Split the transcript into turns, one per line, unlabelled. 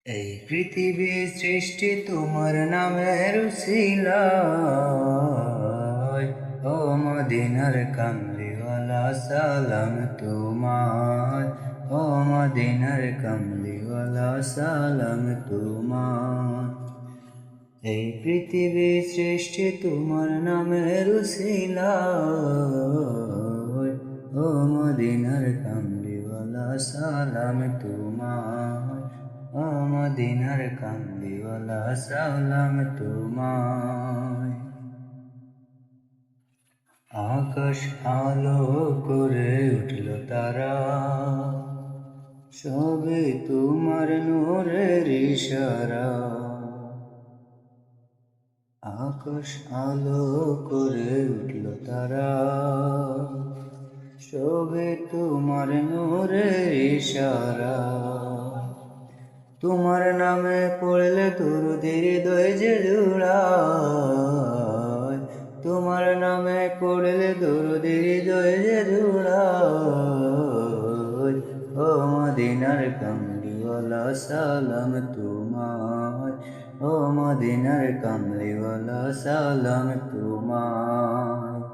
এই পৃথিবী সৃষ্টি তোমার নামের উসিলায়, ও মদিনার কামলিওয়ালা সালাম তোমার, ও মদিনার কামলিওয়ালা সালাম তোমার। এই পৃথিবী সৃষ্টি তোমার নামের উসিলায়, ও মদিনার কামলিওয়ালা সালাম তোমার, ও মদিনার কামলিওয়ালা সালাম তোমায়। আকাশ আলো করে উঠল তারা, সবে তোমার নূরের ইশারা। আকাশ আলো করে উঠল তারা, সবে তোমার নূরের ইশারা। তোমার নামে পড়লে দরুদের হৃদয় যে জুড়ায়, তোমার নামে পড়লে দরুদের হৃদয় যে জুড়ায়। ও মদিনার কামলিওয়ালা সালাম তোমায়, ও মদিনার কামলিওয়ালা সালাম তোমায়।